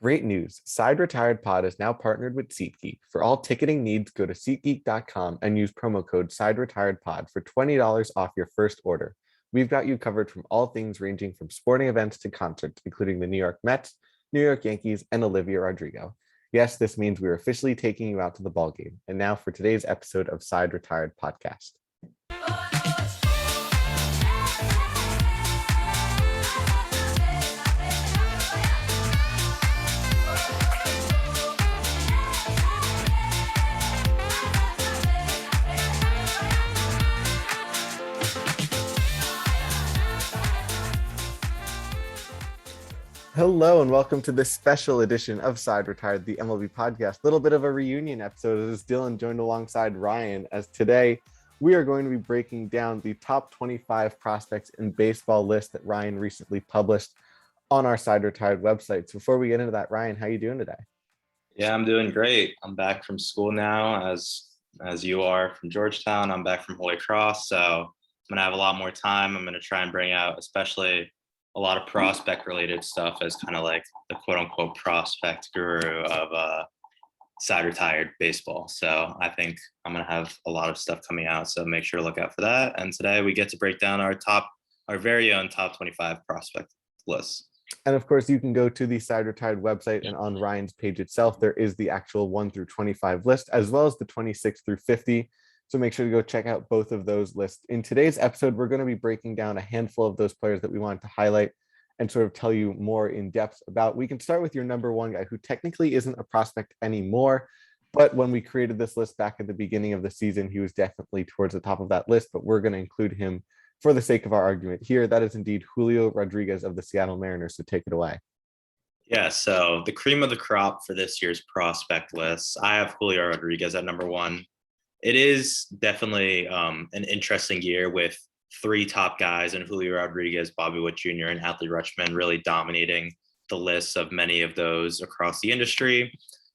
Great news. Side Retired Pod is now partnered with SeatGeek. For all ticketing needs, go to SeatGeek.com and use promo code SideRetiredPod for $20 off your first order. We've got you covered from all things ranging from sporting events to concerts, including the New York Mets, New York Yankees, and Olivia Rodrigo. Yes, this means we're officially taking you out to the ballgame. And now for today's episode of Side Retired Podcast. Hello and welcome to this special edition of Side Retired, the MLB podcast. A little bit of a reunion episode as Dylan joined alongside Ryan, as today we are going to be breaking down the top 25 prospects in baseball list that Ryan recently published on our Side Retired website. So before we get into that, Ryan, how are you doing today? Yeah, I'm doing great. I'm back from school now, as you are from Georgetown. I'm back from Holy Cross, so I'm gonna have a lot more time. I'm gonna try and bring out especially a lot of prospect related stuff as kind of like the quote unquote prospect guru of Side Retired baseball. So I think I'm going to have a lot of stuff coming out. So make sure to look out for that. And today we get to break down our very own top 25 prospect list. And of course, you can go to the Side Retired website, and on Ryan's page itself, there is the actual 1 through 25 list, as well as the 26 through 50. So make sure to go check out both of those lists. In today's episode, we're going to be breaking down a handful of those players that we wanted to highlight and sort of tell you more in depth about. We can start with your number one guy, who technically isn't a prospect anymore, but when we created this list back at the beginning of the season, he was definitely towards the top of that list, but we're going to include him for the sake of our argument here. That is indeed Julio Rodriguez of the Seattle Mariners, so take it away. Yeah, so the cream of the crop for this year's prospect list, I have Julio Rodriguez at number one. It is definitely an interesting year with 3 top guys in Julio Rodriguez, BobbyWhit Jr, and Adley Rutschman really dominating the lists of many of those across the industry.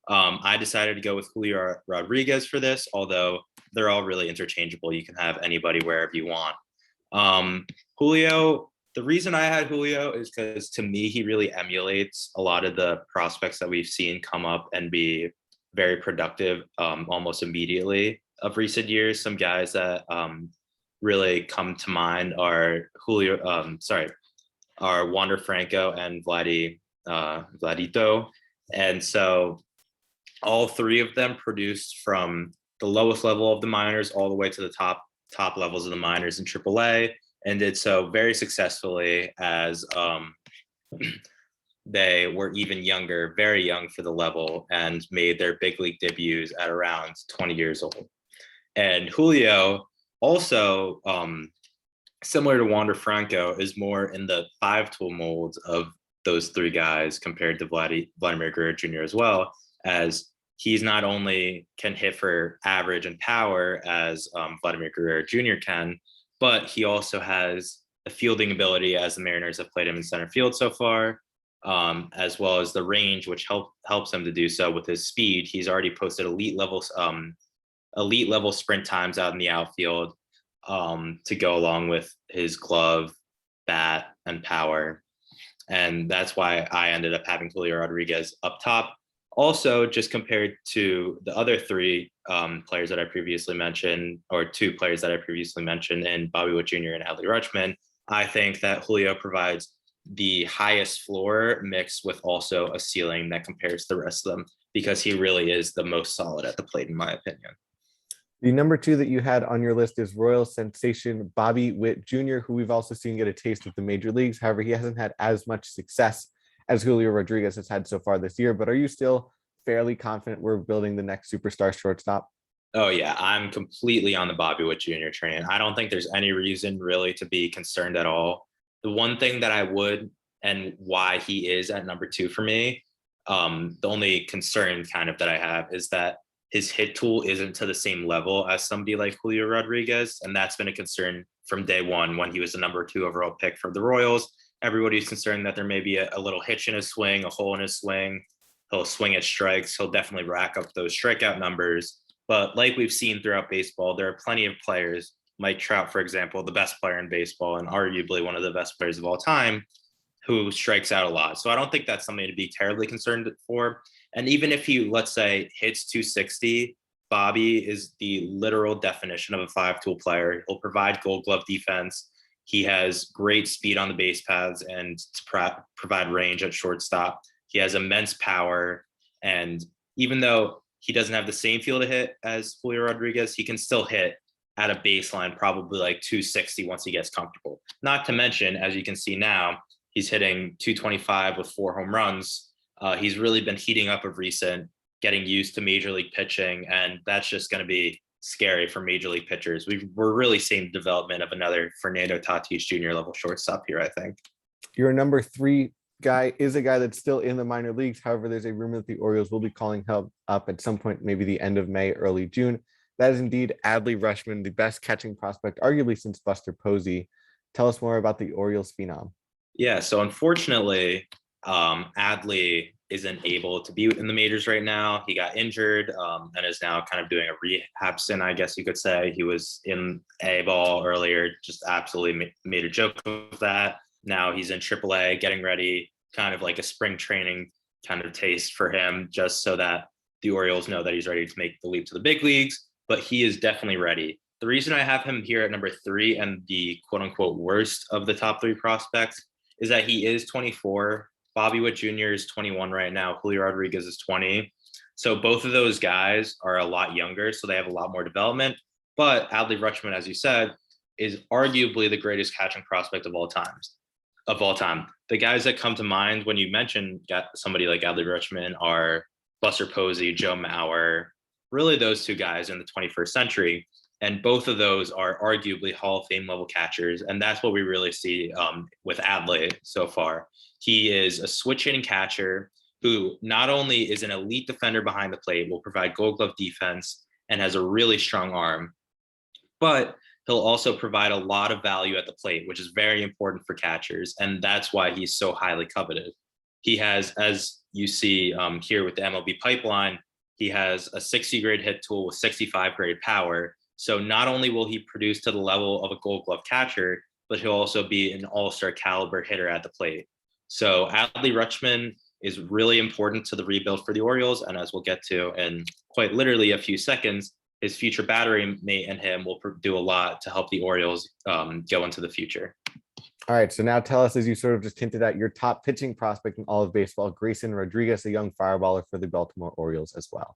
I decided to go with Julio Rodriguez for this, although they're all really interchangeable. You can have anybody wherever you want. Julio, the reason I had Julio is because to me, he really emulates a lot of the prospects that we've seen come up and be very productive almost immediately of recent years. Some guys that really come to mind are Wander Franco and Vladito. And so all 3 of them produced from the lowest level of the minors all the way to the top levels of the minors in AAA, and did so very successfully as they were even younger, very young for the level, and made their big league debuts at around 20 years old. And Julio, also similar to Wander Franco, is more in the 5-tool mold of those 3 guys compared to Vladimir Guerrero Jr. as well, as he's not only can hit for average and power as Vladimir Guerrero Jr. can, but he also has a fielding ability, as the Mariners have played him in center field so far, as well as the range, which helps him to do so with his speed. He's already posted elite level sprint times out in the outfield to go along with his glove, bat, and power. And that's why I ended up having Julio Rodriguez up top. Also, just compared to the other 3 players that I previously mentioned, or 2 players that I previously mentioned in BobbyWhit Jr. and Adley Rutschman, I think that Julio provides the highest floor mixed with also a ceiling that compares to the rest of them, because he really is the most solid at the plate, in my opinion. The number 2 that you had on your list is Royal sensation BobbyWhit Jr., who we've also seen get a taste of the major leagues. However, he hasn't had as much success as Julio Rodriguez has had so far this year. But are you still fairly confident we're building the next superstar shortstop? Oh, yeah, I'm completely on the BobbyWhit Jr. train. I don't think there's any reason really to be concerned at all. The one thing that I would, and why he is at number 2 for me, the only concern kind of that I have is that his hit tool isn't to the same level as somebody like Julio Rodriguez. And that's been a concern from day one when he was the number 2 overall pick for the Royals. Everybody's concerned that there may be a little hitch in his swing, a hole in his swing. He'll swing at strikes. He'll definitely rack up those strikeout numbers. But like we've seen throughout baseball, there are plenty of players, Mike Trout, for example, the best player in baseball and arguably one of the best players of all time, who strikes out a lot. So I don't think that's something to be terribly concerned for. And even if he, let's say, hits 260, Bobby is the literal definition of a five-tool player. He'll provide Gold Glove defense. He has great speed on the base paths and to provide range at shortstop. He has immense power. And even though he doesn't have the same feel to hit as Julio Rodriguez, he can still hit at a baseline, probably like 260 once he gets comfortable. Not to mention, as you can see now, he's hitting 225 with 4 home runs. He's really been heating up of recent, getting used to major league pitching, and that's just going to be scary for major league pitchers. We're really seeing the development of another Fernando Tatis Jr. level shortstop here, I think. Your number 3 guy is a guy that's still in the minor leagues. However, there's a rumor that the Orioles will be calling him up at some point, maybe the end of May, early June. That is indeed Adley Rutschman, the best catching prospect, arguably since Buster Posey. Tell us more about the Orioles phenom. Yeah, so unfortunately, Adley isn't able to be in the majors right now. He got injured and is now kind of doing a rehab stint, I guess you could say. He was in A-ball earlier, just absolutely made a joke of that. Now he's in AAA, getting ready, kind of like a spring training kind of taste for him, just so that the Orioles know that he's ready to make the leap to the big leagues. But he is definitely ready. The reason I have him here at number 3 and the quote-unquote worst of the top 3 prospects is that he is 24. BobbyWhit Jr. is 21 right now. Julio Rodriguez is 20. So both of those guys are a lot younger, so they have a lot more development. But Adley Rutschman, as you said, is arguably the greatest catching prospect of all time. The guys that come to mind when you mention somebody like Adley Rutschman are Buster Posey, Joe Mauer, really those 2 guys in the 21st century. And both of those are arguably Hall of Fame level catchers. And that's what we really see with Adley so far. He is a switch hitting catcher who not only is an elite defender behind the plate, will provide Gold Glove defense, and has a really strong arm, but he'll also provide a lot of value at the plate, which is very important for catchers. And that's why he's so highly coveted. He has, as you see here with the MLB pipeline, he has a 60 grade hit tool with 65 grade power. So not only will he produce to the level of a Gold Glove catcher, but he'll also be an all-star caliber hitter at the plate. So Adley Rutschman is really important to the rebuild for the Orioles. And as we'll get to in quite literally a few seconds, his future battery mate and him will do a lot to help the Orioles go into the future. All right, so now tell us, as you sort of just hinted at, your top pitching prospect in all of baseball, Grayson Rodriguez, a young fireballer for the Baltimore Orioles as well.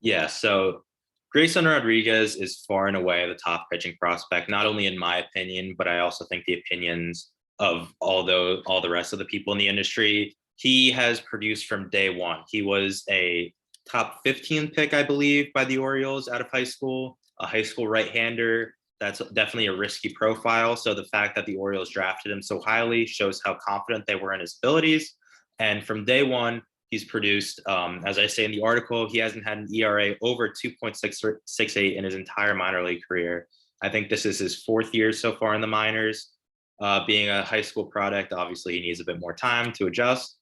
Yeah, so Grayson Rodriguez is far and away the top pitching prospect, not only in my opinion, but I also think the opinions of all the rest of the people in the industry. He has produced from day one. He was a top 15 pick, I believe, by the Orioles out of high school, a high school right-hander. That's definitely a risky profile. So the fact that the Orioles drafted him so highly shows how confident they were in his abilities. And from day one, he's produced, as I say in the article, he hasn't had an ERA over 2.68 in his entire minor league career. I think this is his 4th year so far in the minors. Being a high school product, obviously he needs a bit more time to adjust.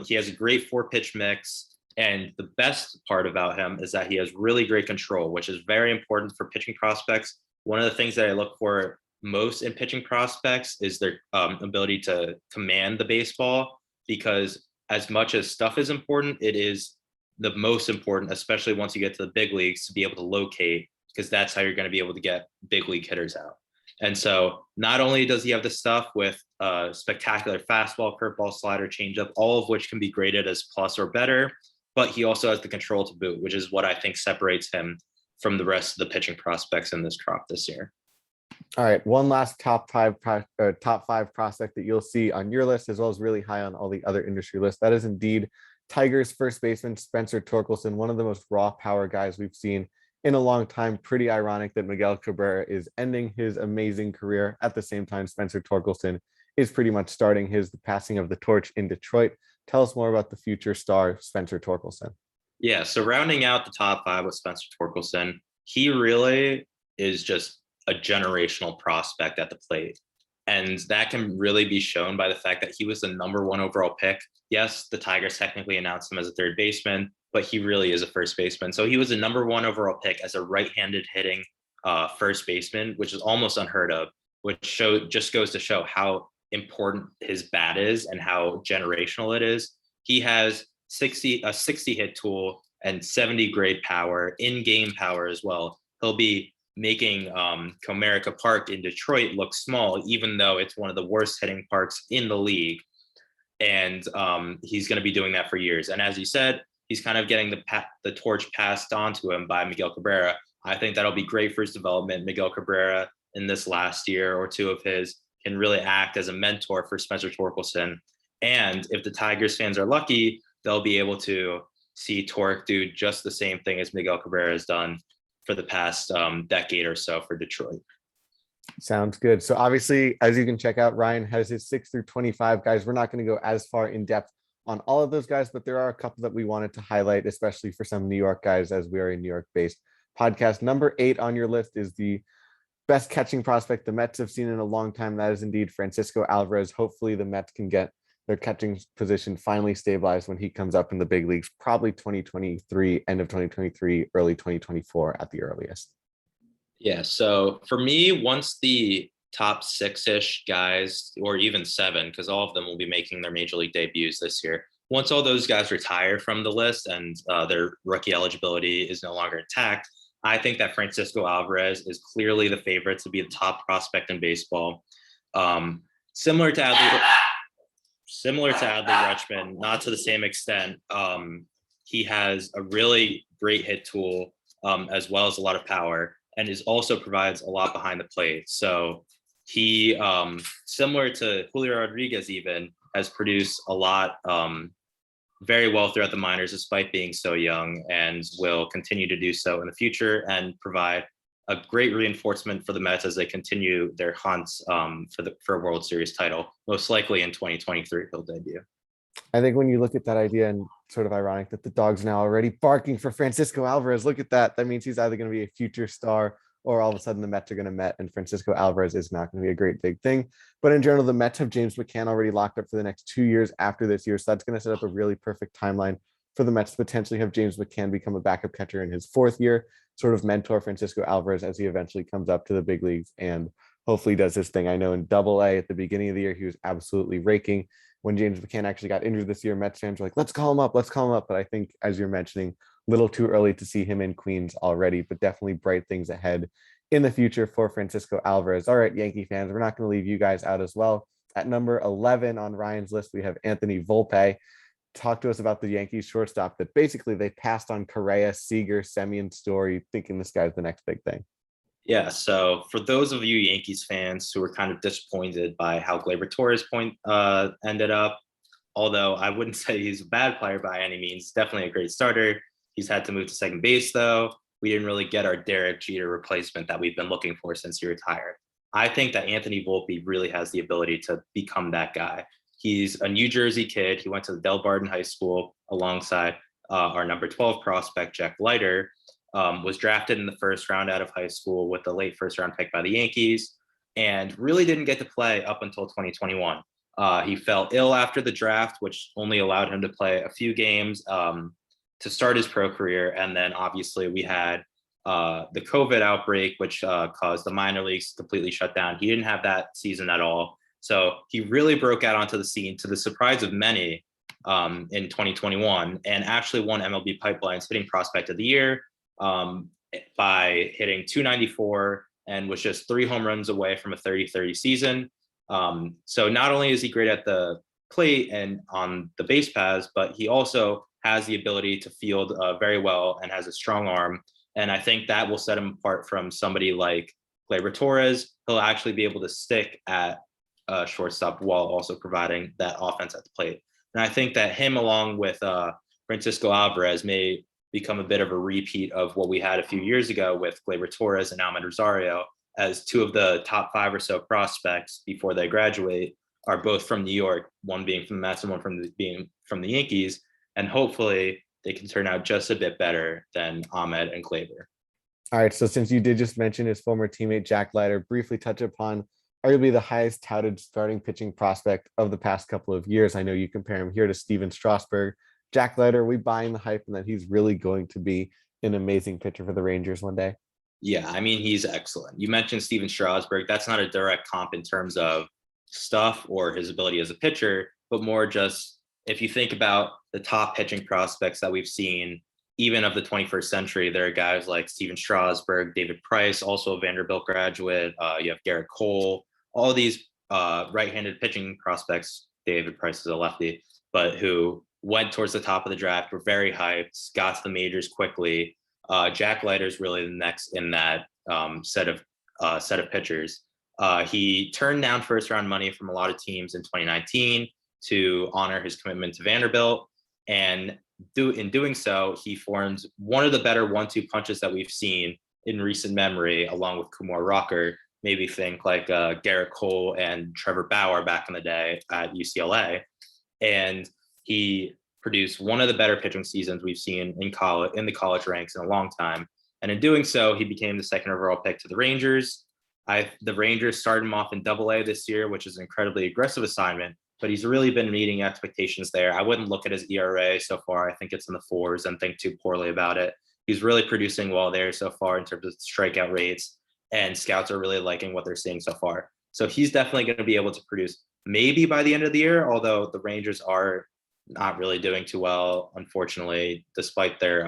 He has a great 4-pitch mix. And the best part about him is that he has really great control, which is very important for pitching prospects. One of the things that I look for most in pitching prospects is their ability to command the baseball, because as much as stuff is important, it is the most important, especially once you get to the big leagues, to be able to locate, because that's how you're going to be able to get big league hitters out. And so not only does he have the stuff with spectacular fastball, curveball, slider, changeup, all of which can be graded as plus or better, but he also has the control to boot, which is what I think separates him from the rest of the pitching prospects in this crop this year. All right, one last top five prospect that you'll see on your list, as well as really high on all the other industry lists. That is indeed Tigers first baseman Spencer Torkelson, one of the most raw power guys we've seen in a long time. Pretty ironic that Miguel Cabrera is ending his amazing career. At the same time, Spencer Torkelson is pretty much starting the passing of the torch in Detroit. Tell us more about the future star, Spencer Torkelson. Yeah, so rounding out the top 5 with Spencer Torkelson, he really is just a generational prospect at the plate. And that can really be shown by the fact that he was the number 1 overall pick. Yes, the Tigers technically announced him as a third baseman, but he really is a first baseman. So he was a number 1 overall pick as a right-handed hitting first baseman, which is almost unheard of, which just goes to show how important his bat is and how generational it is. He has a 60 hit tool and 70 grade power, in-game power as well. He'll be making Comerica Park in Detroit look small, even though it's one of the worst hitting parks in the league. And he's going to be doing that for years. And as you said, he's kind of getting the torch passed on to him by Miguel Cabrera. I think that'll be great for his development. Miguel Cabrera in this last year or two of his can really act as a mentor for Spencer Torkelson. And if the Tigers fans are lucky, they'll be able to see Torque do just the same thing as Miguel Cabrera has done for the past decade or so for Detroit. Sounds good. So obviously, as you can check out, Ryan has his 6 through 25 guys. We're not going to go as far in depth on all of those guys, but there are a couple that we wanted to highlight, especially for some New York guys, as we are a New York-based podcast. Number 8 on your list is the best catching prospect the Mets have seen in a long time. That is indeed Francisco Alvarez. Hopefully the Mets can get their catching position finally stabilized when he comes up in the big leagues, probably 2023, end of 2023, early 2024 at the earliest. Yeah, so for me, once the top 6-ish guys, or even 7, because all of them will be making their major league debuts this year, once all those guys retire from the list and their rookie eligibility is no longer intact, I think that Francisco Alvarez is clearly the favorite to be the top prospect in baseball. Similar to Adley Rutschman, not to the same extent. He has a really great hit tool, as well as a lot of power, and also provides a lot behind the plate. So he, similar to Julio Rodriguez even, has produced a lot very well throughout the minors despite being so young, and will continue to do so in the future and provide a great reinforcement for the Mets as they continue their hunts for a World Series title. Most likely in 2023, he'll debut. I think when you look at that idea, and sort of ironic that the dog's now already barking for Francisco Alvarez, look at that. That means he's either going to be a future star, or all of a sudden the Mets are going to Met and Francisco Alvarez is not going to be a great big thing. But in general, the Mets have James McCann already locked up for the next 2 years after this year. So that's going to set up a really perfect timeline for the Mets to potentially have James McCann become a backup catcher in his 4th year, sort of mentor Francisco Alvarez as he eventually comes up to the big leagues and hopefully does his thing. I know in Double-A at the beginning of the year, he was absolutely raking. When James McCann actually got injured this year, Mets fans were like, let's call him up. But I think, as you're mentioning, a little too early to see him in Queens already, but definitely bright things ahead in the future for Francisco Alvarez. All right, Yankee fans, we're not going to leave you guys out as well. At number 11 on Ryan's list, we have Anthony Volpe. Talk to us about the Yankees shortstop that basically they passed on Correa, Seager, Semien, Story, thinking this guy's the next big thing. Yeah, so for those of you Yankees fans who were kind of disappointed by how Gleyber Torres ended up, although I wouldn't say he's a bad player by any means, definitely a great starter. He's had to move to second base, though. We didn't really get our Derek Jeter replacement that we've been looking for since he retired. I think that Anthony Volpe really has the ability to become that guy. He's a New Jersey kid. He went to the Del Barden High School alongside our number 12 prospect, Jack Leiter. Was drafted in the 1st round out of high school with the late 1st round pick by the Yankees, and really didn't get to play up until 2021. He fell ill after the draft, which only allowed him to play a few games to start his pro career. And then obviously we had the COVID outbreak, which caused the minor leagues to completely shut down. He didn't have that season at all. So he really broke out onto the scene to the surprise of many in 2021, and actually won MLB Pipeline's hitting prospect of the year by hitting 294, and was just 3 home runs away from a 30-30 season. So not only is he great at the plate and on the base paths, but he also has the ability to field very well and has a strong arm. And I think that will set him apart from somebody like Gleyber Torres. He'll actually be able to stick at shortstop while also providing that offense at the plate. And I think that him, along with Francisco Alvarez, may become a bit of a repeat of what we had a few years ago with Gleyber Torres and Almed Rosario, as 2 of the top 5 or so prospects before they graduate are both from New York, one being from the Mets and one being from the Yankees. And hopefully they can turn out just a bit better than Ahmed and Gleyber. All right, so since you did just mention his former teammate, Jack Leiter, briefly touch upon arguably the highest touted starting pitching prospect of the past couple of years. I know you compare him here to Steven Strasburg. Jack Leiter, we buying the hype and that he's really going to be an amazing pitcher for the Rangers one day? Yeah, I mean, he's excellent. You mentioned Steven Strasburg. That's not a direct comp in terms of stuff or his ability as a pitcher, but more just if you think about the top pitching prospects that we've seen, even of the 21st century, there are guys like Steven Strasburg, David Price, also a Vanderbilt graduate. You have Garrett Cole, all these right-handed pitching prospects. David Price is a lefty, but who went towards the top of the draft, were very hyped, got to the majors quickly. Jack Leiter is really the next in that set of pitchers. He turned down first-round money from a lot of teams in 2019 to honor his commitment to Vanderbilt, and in doing so, he formed one of the better 1-2 punches that we've seen in recent memory, along with Kumar Rocker. Maybe think like Garrett Cole and Trevor Bauer back in the day at UCLA. And he produced one of the better pitching seasons we've seen in the college ranks in a long time. And in doing so, he became the second overall pick to the Rangers. The Rangers started him off in Double-A this year, which is an incredibly aggressive assignment, but he's really been meeting expectations there. I wouldn't look at his ERA so far. I think it's in the 4s and think too poorly about it. He's really producing well there so far in terms of strikeout rates, and scouts are really liking what they're seeing so far. So he's definitely going to be able to produce maybe by the end of the year, although the Rangers are not really doing too well, unfortunately, despite their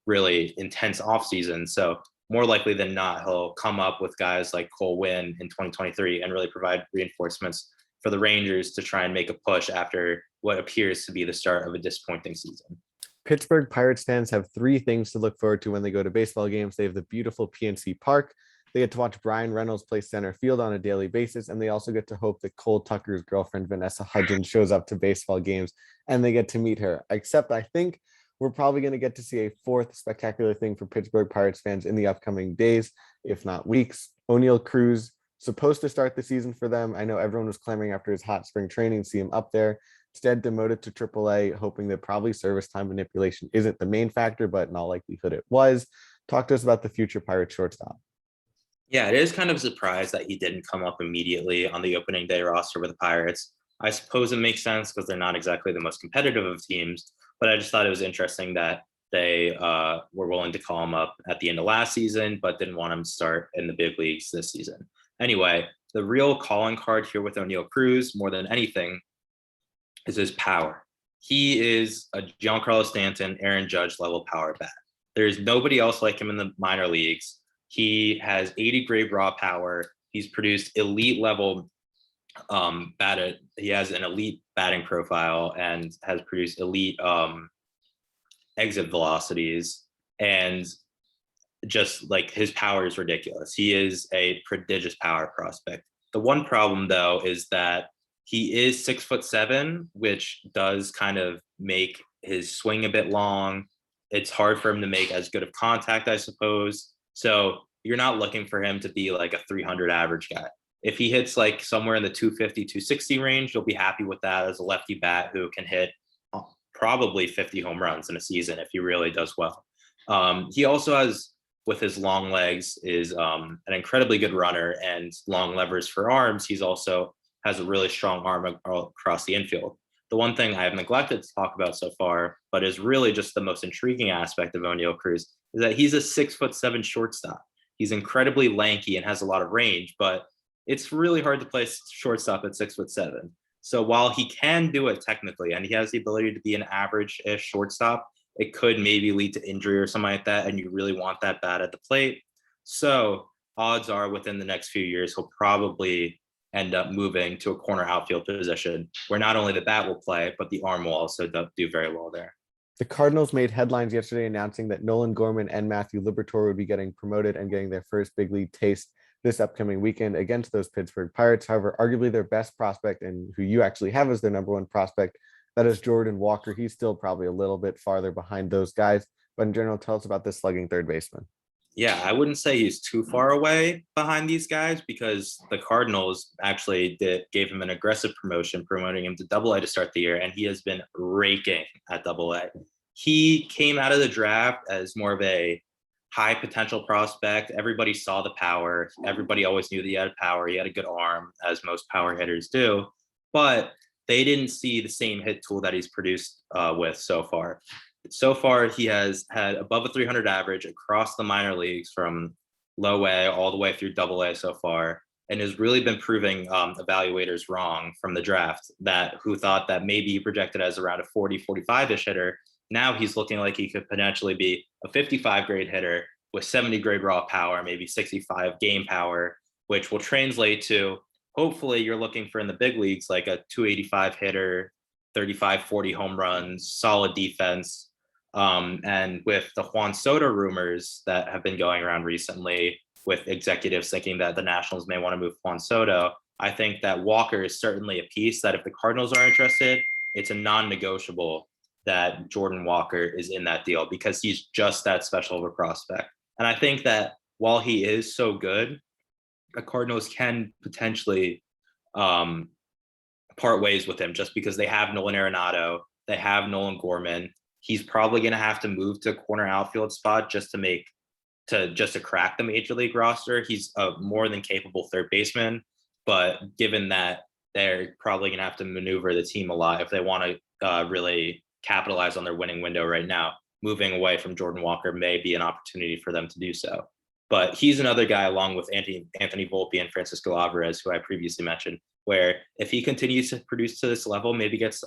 really intense offseason. So more likely than not, he'll come up with guys like Cole Winn in 2023 and really provide reinforcements for the Rangers to try and make a push after what appears to be the start of a disappointing season. Pittsburgh Pirates fans have 3 things to look forward to when they go to baseball games. They have the beautiful PNC Park. They get to watch Brian Reynolds play center field on a daily basis. And they also get to hope that Cole Tucker's girlfriend, Vanessa Hudgens, shows up to baseball games and they get to meet her. Except I think we're probably going to get to see a 4th spectacular thing for Pittsburgh Pirates fans in the upcoming days, if not weeks. O'Neal Cruz, supposed to start the season for them. I know everyone was clamoring after his hot spring training to see him up there. Instead, demoted to AAA, hoping that probably service time manipulation isn't the main factor, but in all likelihood it was. Talk to us about the future Pirates shortstop. Yeah, it is kind of a surprise that he didn't come up immediately on the opening day roster with the Pirates. I suppose it makes sense because they're not exactly the most competitive of teams, but I just thought it was interesting that they were willing to call him up at the end of last season, but didn't want him to start in the big leagues this season. Anyway, the real calling card here with O'Neal Cruz, more than anything, is his power. He is a Giancarlo Stanton, Aaron Judge level power bat. There's nobody else like him in the minor leagues. He has 80 grade raw power. He's produced elite level batted. He has an elite batting profile and has produced elite exit velocities, and just like his power is ridiculous. He is a prodigious power prospect. The one problem though is that he is 6'7", which does kind of make his swing a bit long. It's hard for him to make as good of contact, I suppose. So you're not looking for him to be like a 300 average guy. If he hits like somewhere in the 250, 260 range, you'll be happy with that as a lefty bat who can hit probably 50 home runs in a season if he really does well. He also has, with his long legs, is an incredibly good runner and long levers for arms. He's also has a really strong arm across the infield. The one thing I have neglected to talk about so far, but is really just the most intriguing aspect of O'Neal Cruz, is that he's a 6'7" shortstop. He's incredibly lanky and has a lot of range, but it's really hard to play shortstop at 6'7". So while he can do it technically, and he has the ability to be an average-ish shortstop, it could maybe lead to injury or something like that, and you really want that bat at the plate. So odds are within the next few years, he'll probably end up moving to a corner outfield position where not only the bat will play, but the arm will also do very well there. The Cardinals made headlines yesterday announcing that Nolan Gorman and Matthew Liberatore would be getting promoted and getting their first big league taste this upcoming weekend against those Pittsburgh Pirates. However, arguably their best prospect, and who you actually have as their number 1 prospect, that is Jordan Walker. He's still probably a little bit farther behind those guys, but in general, tell us about this slugging third baseman. Yeah, I wouldn't say he's too far away behind these guys, because the Cardinals actually gave him an aggressive promotion, promoting him to Double-A to start the year, and he has been raking at Double-A. He came out of the draft as more of a high potential prospect. Everybody saw the power. Everybody always knew that he had power. He had a good arm, as most power hitters do, but they didn't see the same hit tool that he's produced with so far. So far, he has had above a 300 average across the minor leagues from low A all the way through Double-A so far. and has really been proving evaluators wrong from the draft who thought that maybe he projected as around a 40, 45-ish hitter. Now he's looking like he could potentially be a 55 grade hitter with 70 grade raw power, maybe 65 game power, which will translate to, hopefully you're looking for in the big leagues, like a 285 hitter, 35, 40 home runs, solid defense. And with the Juan Soto rumors that have been going around recently, with executives thinking that the Nationals may want to move Juan Soto, I think that Walker is certainly a piece that if the Cardinals are interested, it's a non-negotiable that Jordan Walker is in that deal because he's just that special of a prospect. And I think that while he is so good, the Cardinals can potentially part ways with him just because they have Nolan Arenado, they have Nolan Gorman. He's probably going to have to move to a corner outfield spot just to crack the major league roster. He's a more than capable third baseman, but given that they're probably going to have to maneuver the team a lot if they want to really capitalize on their winning window right now, moving away from Jordan Walker may be an opportunity for them to do so. But he's another guy along with Anthony Volpe and Francisco Alvarez, who I previously mentioned, where if he continues to produce to this level, maybe gets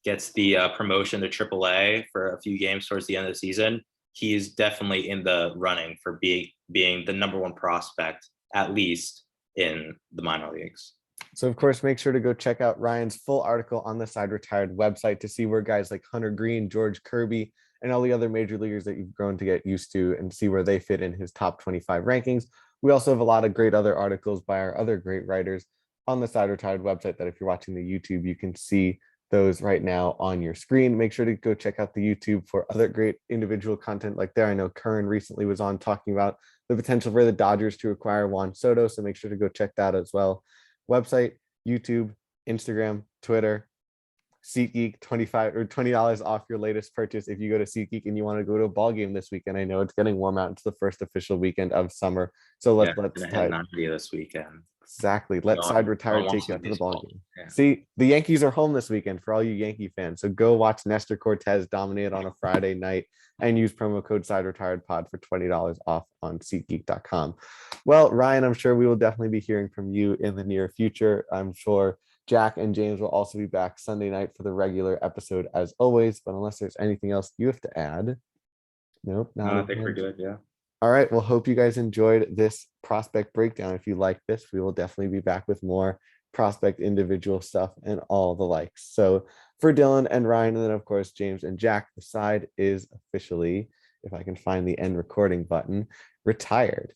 the promotion to AAA for a few games towards the end of the season, he is definitely in the running for being the number one prospect, at least in the minor leagues. So, of course, make sure to go check out Ryan's full article on the Side Retired website to see where guys like Hunter Green, George Kirby, and all the other major leaguers that you've grown to get used to and see where they fit in his top 25 rankings. We also have a lot of great other articles by our other great writers on the Side Retired website that if you're watching the YouTube, you can see those right now on your screen. Make sure to go check out the YouTube for other great individual content like there. I know Curran recently was on talking about the potential for the Dodgers to acquire Juan Soto, so make sure to go check that as well. Website, YouTube, Instagram, Twitter, SeatGeek, $20 off your latest purchase if you go to SeatGeek and you want to go to a ball game this weekend. I know it's getting warm out. It's the first official weekend of summer, so let's head 90 this weekend. Exactly. Let Side Retired take you out to the ball game. Yeah. See, the Yankees are home this weekend for all you Yankee fans. So go watch Nestor Cortez dominate on a Friday night and use promo code Side Retired Pod for $20 off on SeatGeek.com. Well, Ryan, I'm sure we will definitely be hearing from you in the near future. I'm sure Jack and James will also be back Sunday night for the regular episode as always. But unless there's anything else you have to add, nope. I think we're good. Yeah. All right. Well, hope you guys enjoyed this prospect breakdown. If you like this, we will definitely be back with more prospect individual stuff and all the likes. So for Dylan and Ryan, and then of course, James and Jack, the side is officially, if I can find the end recording button, retired.